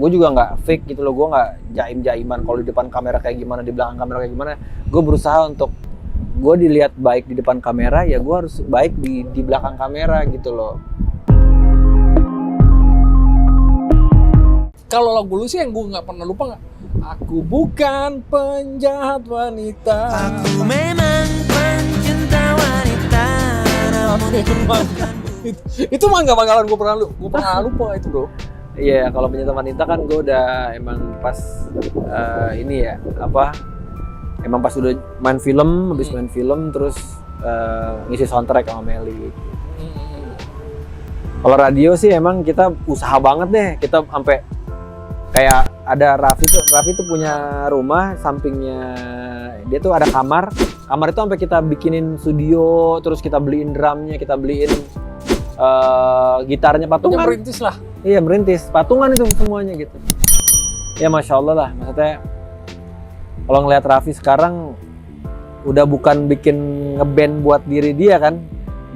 gue juga nggak fake gitu loh, gue nggak jaim-jaiman kalau di depan kamera kayak gimana, di belakang kamera kayak gimana. Gue berusaha untuk gue dilihat baik di depan kamera, ya gue harus baik di belakang kamera gitu loh. Kalau lagu lu sih yang gue nggak pernah lupa, nggak? Aku bukan penjahat wanita. Aku memang pencinta wanita. Itu mah nggak bakalan gue pernah lupa itu, bro. Iya, kalau pencinta wanita kan gue udah emang pas ini ya emang pas udah main film, habis main film terus ngisi soundtrack sama Meli. Kalau radio sih emang kita usaha banget deh, kita sampai kayak ada Raffi tuh punya rumah, sampingnya dia tuh ada kamar itu sampai kita bikinin studio, terus kita beliin drumnya, kita beliin gitarnya patungan. Merintis lah. Iya, merintis, patungan itu semuanya gitu. Ya Masya Allah lah, maksudnya kalau ngelihat Raffi sekarang udah bukan bikin ngeband buat diri dia kan,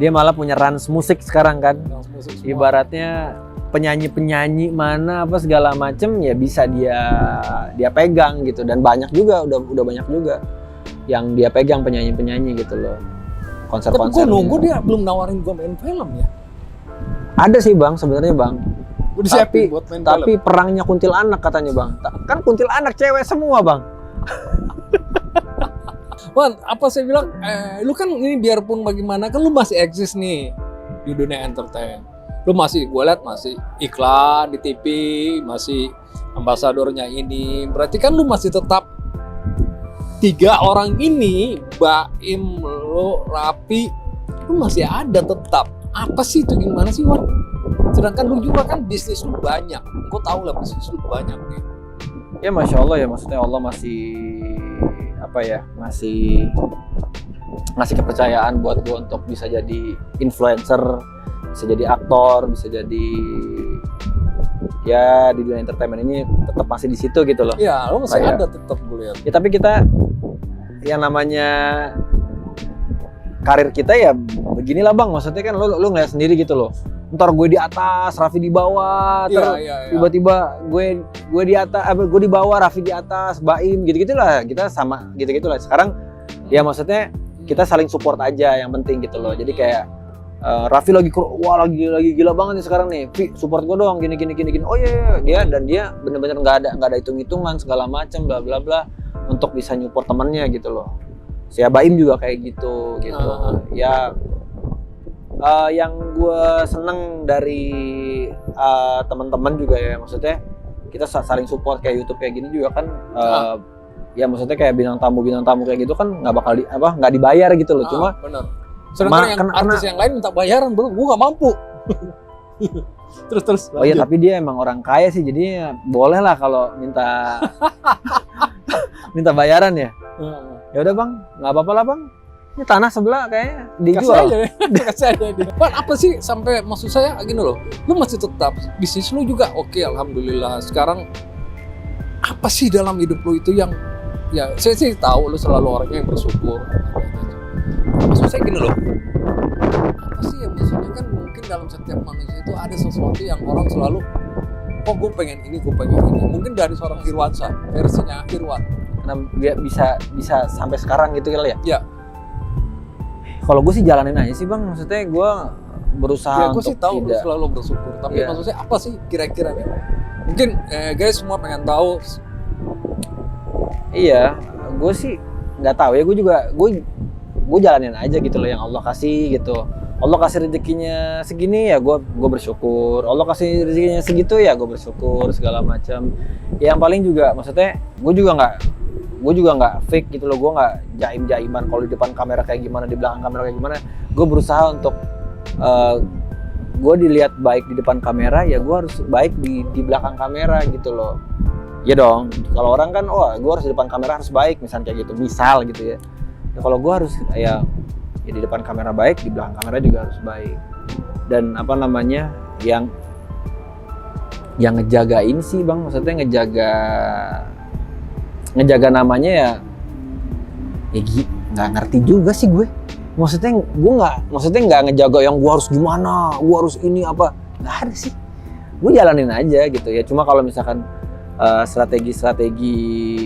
dia malah punya rans musik sekarang kan. Ibaratnya penyanyi mana apa segala macem ya bisa dia pegang gitu, dan banyak juga udah banyak juga yang dia pegang penyanyi gitu loh, konser-konser. Tapi gue nunggu dia belum nawarin gue main film ya. Ada sih bang sebenarnya bang, buat main tapi film. perangnya kuntilanak katanya bang, kan kuntilanak cewek semua bang. Wan, apa saya bilang, lu kan ini biarpun bagaimana kan lu masih eksis nih di dunia entertain. Lu masih, gue liat masih iklan di TV, masih ambasadornya ini. Berarti kan lu masih tetap 3 orang ini, Baim, lu, Raffi, lu masih ada tetap. Apa sih itu, gimana sih Wan? Sedangkan lu juga kan bisnis lu banyak. Gue tau lah bisnis lu banyak nih. Ya Masya Allah ya, maksudnya Allah masih masih ngasih kepercayaan buat gue untuk bisa jadi influencer, bisa jadi aktor, bisa jadi ya di dunia entertainment ini tetap masih di situ gitu loh. Iya, lu masih ada tetap gue lihat. Ya tapi kita yang namanya karir kita ya beginilah bang, maksudnya kan lu ngeliat sendiri gitu loh. Ntar gue di atas, Raffi di bawah, tiba-tiba gue di atas, gue di bawah, Raffi di atas, Baim, gitu-gitulah. Kita sama gitu-gitulah. Sekarang ya maksudnya kita saling support aja, yang penting gitu loh. Jadi kayak Raffi lagi gila banget nih sekarang nih. Vi, support gue dong, gini. Oh iya, dia bener-bener nggak ada hitung-hitungan segala macam, bla bla bla, untuk bisa nyupport temennya gitu loh. Si Baim juga kayak gitu. Ya. Yang gue seneng dari teman-teman juga ya, maksudnya kita saling support kayak YouTube kayak gini juga kan. Ya maksudnya kayak bintang tamu kayak gitu kan nggak bakal nggak dibayar gitu loh. Cuma bener. Sedangkan artis yang lain minta bayaran, bro, gue nggak mampu. terus oh iya, tapi dia emang orang kaya sih, jadi boleh lah kalau minta bayaran ya. Ya udah bang, nggak apa-apa lah bang. Ini tanah sebelah kayaknya dijual. Kasih aja dia. Pan, apa sih sampai maksud saya gini loh, lu masih tetap bisnis lu juga oke, alhamdulillah. Sekarang apa sih dalam hidup lu itu yang ya saya sih tahu lu selalu orangnya yang bersyukur. Maksud saya gini loh, apa sih ya maksudnya kan mungkin dalam setiap manusia itu ada sesuatu yang orang selalu gue pengen ini. Mungkin dari seorang Irwansyah, versinya Irwan. Karena dia bisa sampai sekarang gitu kali ya? Iya. Kalau gue sih jalanin aja sih bang, maksudnya gue berusaha gue untuk sih tahu tidak selalu bersyukur, tapi maksudnya apa sih kira-kira nih? Mungkin guys semua pengen tahu. Iya, gue sih nggak tahu ya, gue jalanin aja gitu loh yang Allah kasih gitu. Allah kasih rezekinya segini ya gue bersyukur. Allah kasih rezekinya segitu ya gue bersyukur segala macam. Ya, yang paling juga maksudnya gue juga nggak fake gitu loh, gue nggak jaim-jaiman kalau di depan kamera kayak gimana, di belakang kamera kayak gimana. Gue berusaha untuk gue dilihat baik di depan kamera, ya gue harus baik di belakang kamera gitu loh. Ya dong, kalau orang kan gue harus di depan kamera harus baik, misalnya kayak gitu, misal gitu ya. Kalau gue harus ya di depan kamera baik, di belakang kamera juga harus baik. Dan yang ngejagain sih bang, maksudnya ngejaga namanya ya nggak ngerti juga sih gue. Maksudnya nggak ngejaga yang gue harus gimana, gue harus ini apa, nggak ada sih. gue jalanin aja gitu ya. Cuma kalau misalkan strategi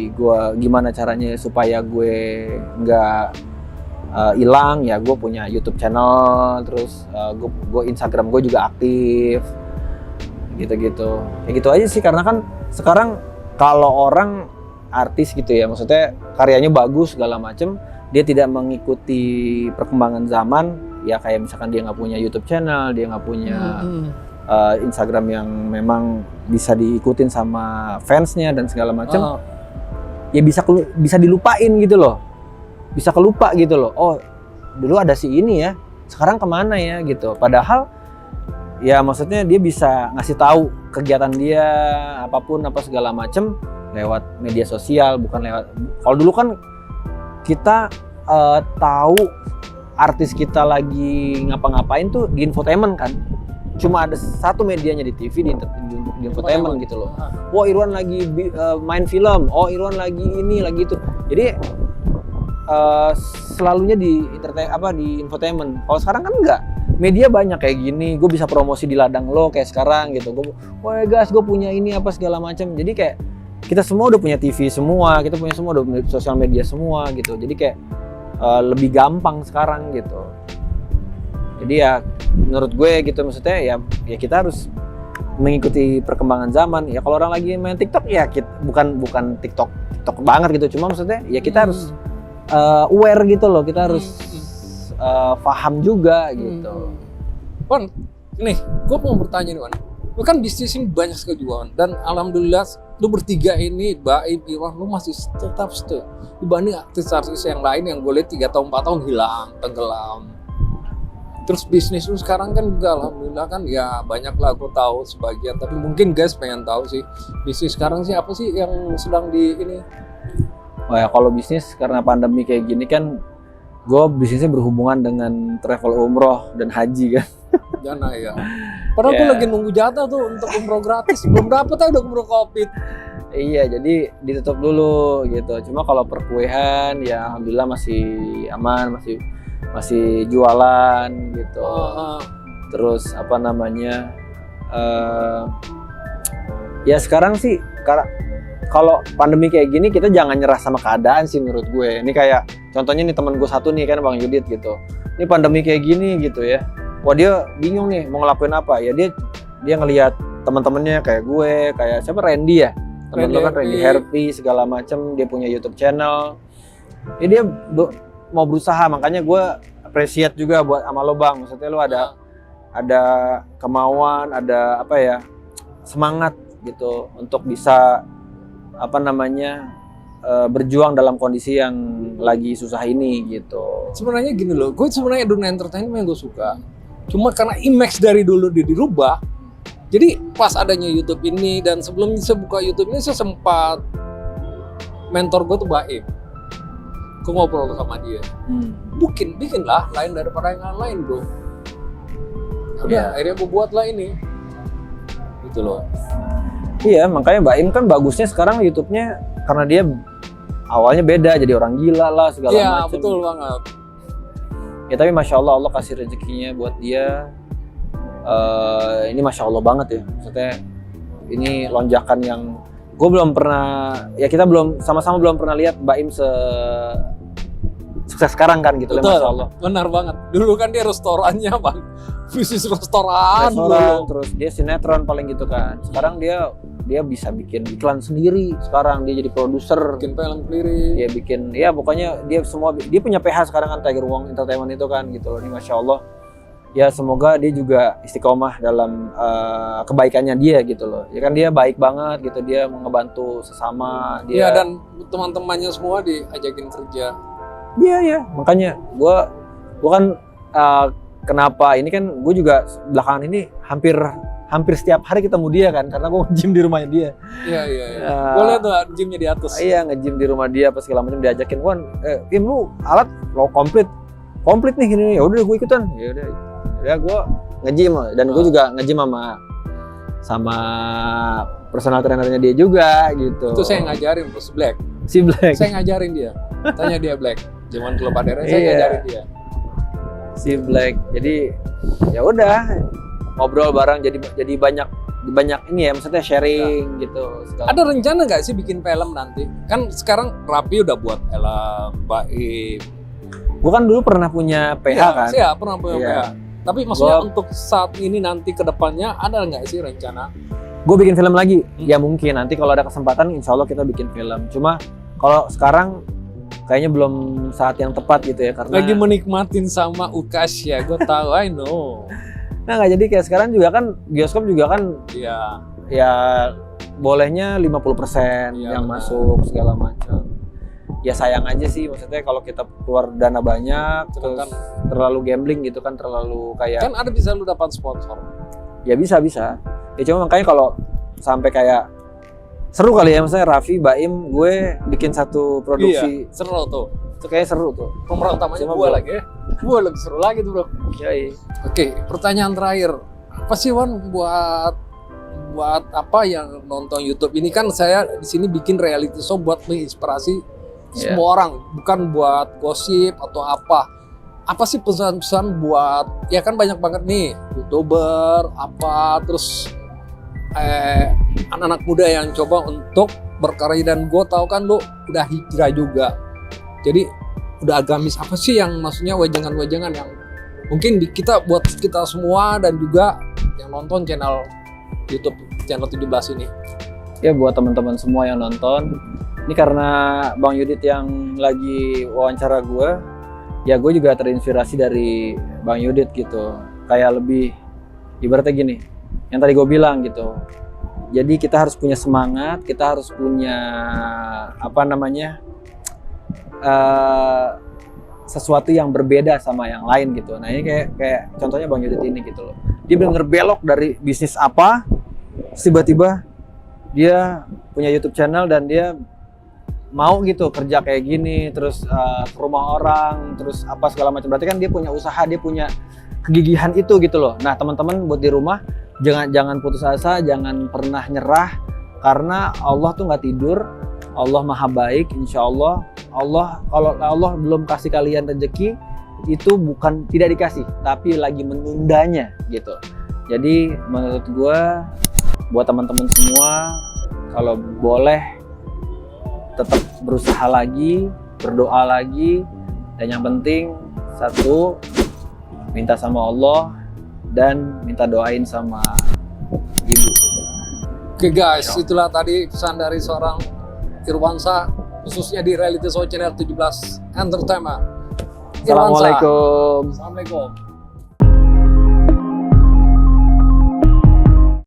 gue gimana caranya supaya gue nggak hilang, ya gue punya YouTube channel, terus gue Instagram gue juga aktif gitu-gitu. Kayak gitu aja sih, karena kan sekarang kalau orang artis gitu ya, maksudnya karyanya bagus segala macem, dia tidak mengikuti perkembangan zaman, ya kayak misalkan dia nggak punya YouTube channel, dia nggak punya Instagram yang memang bisa diikutin sama fansnya dan segala macam, ya bisa dilupain gitu loh, bisa kelupa gitu loh. Oh dulu ada si ini ya, sekarang kemana ya gitu. Padahal ya maksudnya dia bisa ngasih tahu kegiatan dia apapun apa segala macam lewat media sosial, bukan lewat. Kalau dulu kan kita tahu artis kita lagi ngapa-ngapain tuh di infotainment kan. Cuma ada satu medianya di TV, di infotainment gitu loh. Wah Irwan lagi main film, oh Irwan lagi ini, lagi itu. Jadi selalunya di infotainment. Kalau sekarang kan enggak. Media banyak kayak gini, gue bisa promosi di ladang lo kayak sekarang gitu. Wah guys, gue punya ini apa segala macam. Jadi kayak kita semua udah punya TV semua, kita punya semua udah punya sosial media semua gitu. Jadi kayak lebih gampang sekarang gitu. Jadi ya menurut gue gitu, maksudnya ya kita harus mengikuti perkembangan zaman. Ya kalau orang lagi main TikTok ya kita, bukan TikTok banget gitu, cuma maksudnya ya kita harus aware gitu loh, kita harus paham juga gitu. Wan, nih gue mau bertanya nih Wan, lu kan bisnis ini banyak sekali juga Wan, dan alhamdulillah lu bertiga ini, Baim, Irwan, lu masih tetap stay dibanding artis-artis yang lain yang gue lihat 3 tahun 4 tahun hilang, tenggelam. Terus bisnis lu sekarang kan juga alhamdulillah kan ya banyak lah aku tahu sebagian, tapi mungkin guys pengen tahu sih bisnis sekarang sih apa sih yang sedang di ini. Oh ya kalau bisnis karena pandemi kayak gini kan gue bisnisnya berhubungan dengan travel umroh dan haji kan. Jangan ya. Padahal gue lagi nunggu jatah tuh untuk umroh gratis, belum dapet aja udah umroh Covid. Iya, jadi ditutup dulu gitu. Cuma kalau perkuliahan ya alhamdulillah masih aman, masih jualan gitu. Terus apa namanya? Ya sekarang sih kalau pandemi kayak gini kita jangan nyerah sama keadaan sih menurut gue. Ini kayak contohnya nih temen gue satu nih kan Bang Yudit gitu. Ini pandemi kayak gini gitu ya. Wah dia bingung nih mau ngelakuin apa. Ya dia ngelihat teman-temannya kayak gue, kayak siapa Randy ya. Temen lo kan Randy Herpy segala macem, dia punya YouTube channel. Ya dia mau berusaha, makanya gue appreciate juga buat sama lo Bang. Maksudnya lo ada kemauan, ada apa ya, semangat gitu untuk bisa apa namanya berjuang dalam kondisi yang lagi susah ini gitu. Sebenarnya gini loh, gue sebenarnya dunia entertainment yang gue suka. Cuma karena image dari dulu dirubah. Jadi pas adanya YouTube ini dan sebelum saya buka YouTube ini saya sempat mentor gue tuh Baim. Gue ngobrol sama dia. Bikinlah lain daripada yang lain bro. Udah, akhirnya gue buatlah ini. Gitu loh. Iya, makanya Baim kan bagusnya sekarang YouTube-nya karena dia awalnya beda, jadi orang gila lah segala macam. Iya, betul banget. Ya tapi Masya Allah, Allah kasih rezekinya buat dia. Ini Masya Allah banget ya. Maksudnya ini lonjakan yang gue belum pernah, ya kita sama-sama belum pernah lihat Baim sukses sekarang kan gitu. Betul, Masya Allah. benar banget. Dulu kan dia restorannya Bang, bisnis restoran terus dia sinetron paling gitu kan. Sekarang dia bisa bikin iklan sendiri. Sekarang dia jadi produser, bikin film sendiri. Dia bikin, ya pokoknya dia punya PH sekarang kan, Tiger Wong Entertainment itu kan gitu loh. Ini Masya Allah. Ya semoga dia juga istiqomah dalam kebaikannya dia gitu loh. Ya kan dia baik banget gitu, dia mau ngebantu sesama dia. Iya, dan teman-temannya semua diajakin kerja. Iya, makanya gua kan kenapa ini kan gue juga belakangan ini hampir setiap hari ketemu dia kan, karena gue nge-gym di rumahnya dia. Iya. Gue lihat tuh gymnya di atas. Iya, nge-gym di rumah dia apa segala macam, diajakin, "Wan, Im lu alat lo komplit nih gini." Ya udah gue ikutan. Ya gue nge-gym dan gue juga nge-gym sama personal trainernya dia juga gitu. Itu saya ngajarin bos Black. Si Black. Saya ngajarin dia. Tanya dia Black. Zaman klub Adera saya ngajarin dia. Si Black. Jadi ya udah ngobrol bareng, jadi banyak banyak ini ya, maksudnya sharing gitu. segala Ada rencana nggak sih bikin film nanti? Kan sekarang Raffi udah buat film, Baim. Gue kan dulu pernah punya PH kan. Iya, pernah punya Iya. PH. Tapi maksudnya Gua- untuk saat ini nanti ke depannya ada nggak sih rencana? Gue bikin film lagi. Ya mungkin nanti kalau ada kesempatan insya Allah kita bikin film. Cuma kalau sekarang kayaknya belum saat yang tepat gitu ya karena Lagi menikmatin sama Ukas ya, gue tahu, I know. nah nggak jadi kayak sekarang juga kan bioskop juga kan Iya, ya bolehnya 50% Iya, yang benar. masuk segala macam. Ya sayang aja sih maksudnya kalau kita keluar dana banyak terus Sedangkan- terlalu gambling gitu kan terlalu kayak kan ada bisa lu dapat sponsor. ya bisa. Ya cuma makanya kalau sampai kayak seru kali ya misalnya Raffi, Baim, gue bikin satu produksi Iya, seru tuh. itu kayaknya seru tuh. Pemeran utamanya Cuma gue belum. lagi ya. Gue lebih seru lagi tuh bro. Yoi. Oke, pertanyaan terakhir. Apa sih Wan buat apa yang nonton YouTube ini? Kan saya di sini bikin reality show buat menginspirasi Iya. semua orang, bukan buat gosip atau apa. Apa sih pesan-pesan buat ya kan banyak banget nih YouTuber apa terus anak-anak muda yang coba untuk berkarya dan gue tahu kan lu udah hijrah juga. Jadi udah agamis apa sih yang maksudnya wejangan-wejangan yang mungkin kita buat kita semua dan juga yang nonton channel YouTube channel 17 ini. Ya buat teman-teman semua yang nonton, ini karena Bang Yudit yang lagi wawancara gue, ya gue juga terinspirasi dari Bang Yudit gitu. Kayak lebih ibaratnya gini, yang tadi gue bilang gitu. Jadi kita harus punya semangat, kita harus punya apa namanya sesuatu yang berbeda sama yang lain gitu. Nah ini kayak contohnya Bang Yudit ini gitu loh. Dia benar-benar belok dari bisnis apa, terus tiba-tiba dia punya YouTube channel dan dia mau gitu kerja kayak gini, terus ke rumah orang, terus apa segala macam. Berarti kan dia punya usaha, dia punya kegigihan itu gitu loh. Nah teman-teman buat di rumah jangan putus asa, jangan pernah nyerah karena Allah tuh nggak tidur, Allah maha baik, insya Allah. Kalau Allah belum kasih kalian rezeki itu bukan tidak dikasih, tapi lagi menundanya gitu. Jadi menurut gue buat teman-teman semua kalau boleh tetap berusaha lagi, berdoa lagi, dan yang penting satu minta sama Allah dan minta doain sama ibu. Oke guys, itulah tadi pesan dari seorang Irwansyah khususnya di reality show channel 17 Entertainment. Irwansyah. Assalamualaikum. Assalamualaikum.